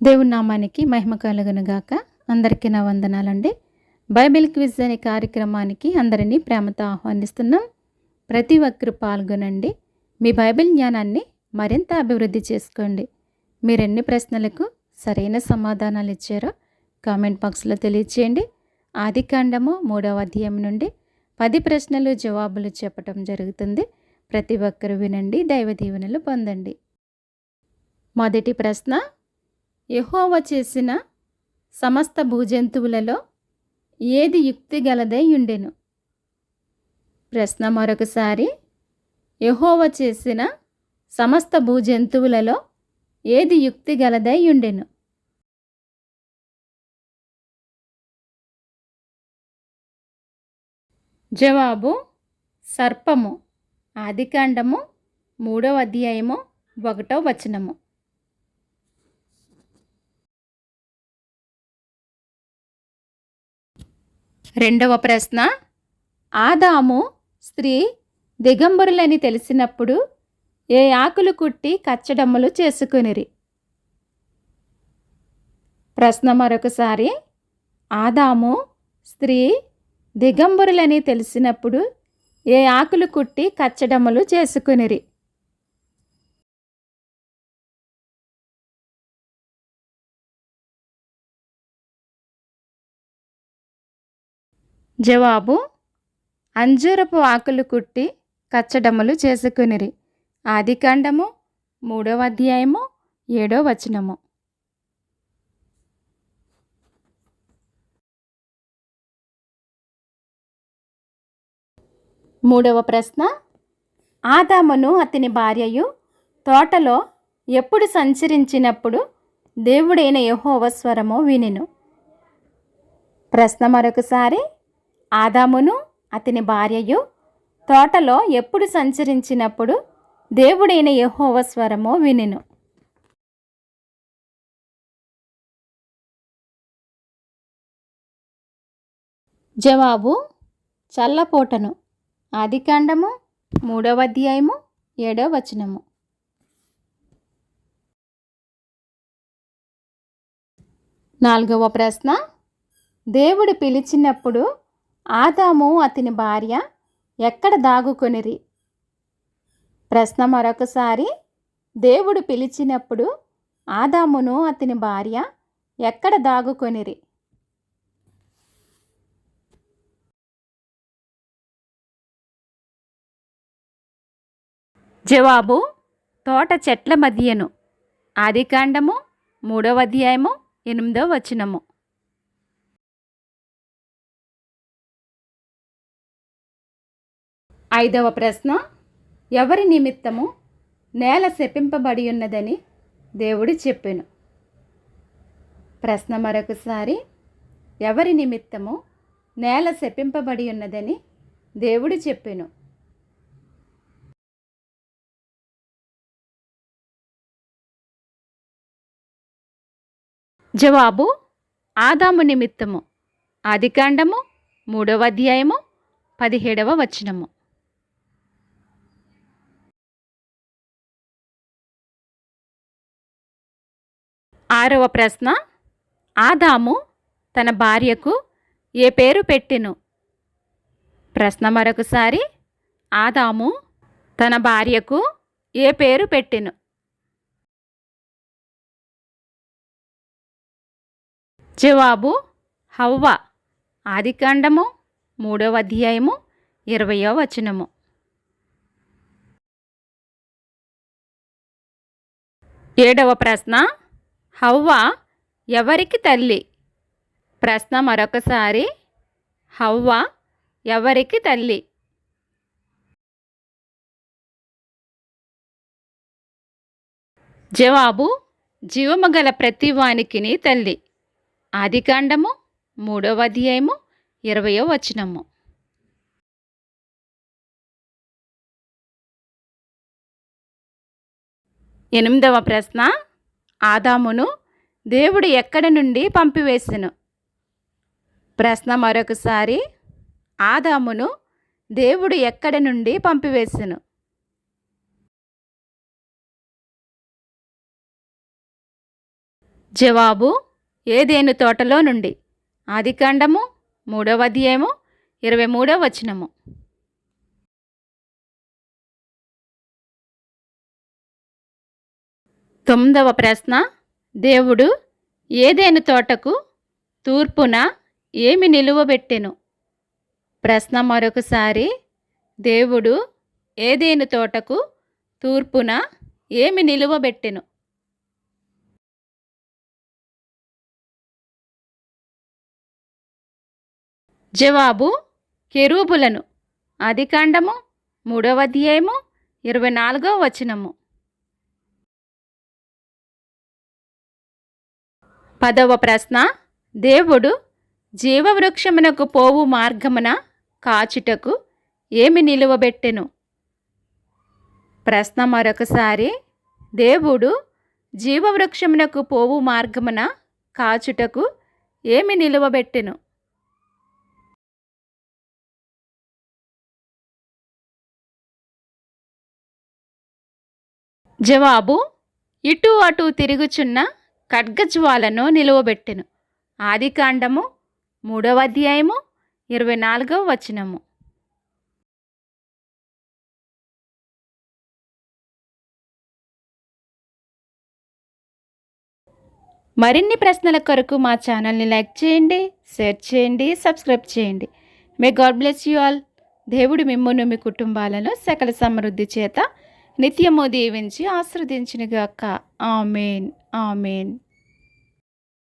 దేవుని నామానికి మహిమ కలుగునుగాక. అందరికీ నా వందనాలండి. బైబిల్ క్విజ్ అనే కార్యక్రమానికి అందరినీ ప్రేమతో ఆహ్వానిస్తున్నాం. ప్రతి ఒక్కరు పాల్గొనండి. మీ బైబిల్ జ్ఞానాన్ని మరింత అభివృద్ధి చేసుకోండి. మీరెన్ని ప్రశ్నలకు సరైన సమాధానాలు ఇచ్చారో కామెంట్ బాక్స్లో తెలియచేయండి. ఆదికాండము 3వ అధ్యాయం నుండి 10 ప్రశ్నలు జవాబులు చెప్పటం జరుగుతుంది. ప్రతి ఒక్కరు వినండి, దైవ దీవెనలు పొందండి. మొదటి ప్రశ్న, యెహోవా చేసిన సమస్త భూజంతువులలో ఏది యుక్తి గలదై ఉండెను? ప్రశ్న మరొకసారి, యెహోవా చేసిన సమస్త భూజంతువులలో ఏది యుక్తి గలదై ఉండెను? జవాబు సర్పము. ఆదికాండము 3వ అధ్యాయము 1వ వచనము. రెండవ ప్రశ్న, ఆదాము స్త్రీ దిగంబరులని తెలిసినప్పుడు ఏ ఆకులు కుట్టి కచ్చడమ్మలు చేసుకొనిరి? ప్రశ్న మరొకసారి, ఆదాము స్త్రీ దిగంబరులని తెలిసినప్పుడు ఏ ఆకులు కుట్టి కచ్చడమ్మలు చేసుకొనిరి? జవాబు అంజూరపు ఆకులు కుట్టి కచ్చడమ్మలు చేసుకొనిరి. ఆదికాండము 3వ అధ్యాయము 7వ వచనము. మూడవ ప్రశ్న, ఆదామును అతని భార్యయు తోటలో ఎప్పుడు సంచరించినప్పుడు దేవుడైన యెహోవా స్వరము వినెను? ప్రశ్న మరొకసారి, ఆదామును అతని భార్యయు తోటలో ఎప్పుడు సంచరించినప్పుడు దేవుడైన యెహోవా స్వరము వినెను? జవాబు చల్లపోటను. ఆదికాండము 3వ అధ్యాయము 7వ వచనము. నాలుగవ ప్రశ్న, దేవుడు పిలిచినప్పుడు ఆదాము అతని భార్య ఎక్కడ దాగుకొనిరి? ప్రశ్న మరొకసారి, దేవుడు పిలిచినప్పుడు ఆదామును అతని భార్య ఎక్కడ దాగుకొనిరి? జవాబు తోట చెట్ల మధ్యను. ఆదికాండము 3వ అధ్యాయము 8వ వచనము. ఐదవ ప్రశ్న, ఎవరి నిమిత్తము నేల శపింపబడి ఉన్నదని దేవుడు చెప్పెను? ప్రశ్న మరొకసారి, ఎవరి నిమిత్తము నేల శపింపబడి ఉన్నదని దేవుడు చెప్పెను? జవాబు ఆదాము నిమిత్తము. ఆదికాండము 3వ అధ్యాయము 17వ వచనము. ఆరవ ప్రశ్న, ఆదాము తన భార్యకు ఏ పేరు పెట్టెను? ప్రశ్న మరొకసారి, ఆదాము తన భార్యకు ఏ పేరు పెట్టెను? జవాబు హవ్వ. ఆదికాండము 3వ అధ్యాయము 20వ వచనము. ఏడవ ప్రశ్న, హవ్వ ఎవరికి తల్లి? ప్రశ్న మరొకసారి, హవ్వ ఎవరికి తల్లి? జవాబు జీవము గల ప్రతి వానికిని తల్లి. ఆదికాండము 3వ అధ్యాయము 20వ వచనము. ఎనిమిదవ ప్రశ్న, ఆదామును దేవుడు ఎక్కడి నుండి పంపివేసెను? ప్రశ్న మరొకసారి, ఆదామును దేవుడు ఎక్కడి నుండి పంపివేసెను? జవాబు ఏదేను తోటలో నుండి. ఆదికాండము 3వ అధ్యాయము 23వ వచనము. తొమ్మిదవ ప్రశ్న, దేవుడు ఏదేను తోటకు తూర్పున ఏమి నిలువబెట్టెను? ప్రశ్న మరొకసారి, దేవుడు ఏదేను తోటకు తూర్పున ఏమి నిలువబెట్టెను? జవాబు కెరూబులను. ఆదికాండము 3వ అధ్యాయము 24వ వచనము. 10వ ప్రశ్న, దేవుడు జీవవృక్షమునకు పోవు మార్గమున కాచుటకు ఏమి నిలువబెట్టెను? ప్రశ్న మరొకసారి, దేవుడు జీవవృక్షమునకు పోవు మార్గమున కాచుటకు ఏమి నిలువబెట్టెను? జవాబు ఇటు అటు తిరుగుచున్న ఖడ్గజ్వాలను నిలువబెట్టెను. ఆదికాండము 3వ అధ్యాయము 24వ వచనము. మరిన్ని ప్రశ్నల కొరకు మా ఛానల్ని లైక్ చేయండి, షేర్ చేయండి, సబ్స్క్రైబ్ చేయండి. May God bless you all. దేవుడు మిమ్మును మీ కుటుంబాలను సకల సమృద్ధి చేత నిత్యము దీవించి ఆశీర్వదించునుగాక. ఆమేన్, ఆమేన్.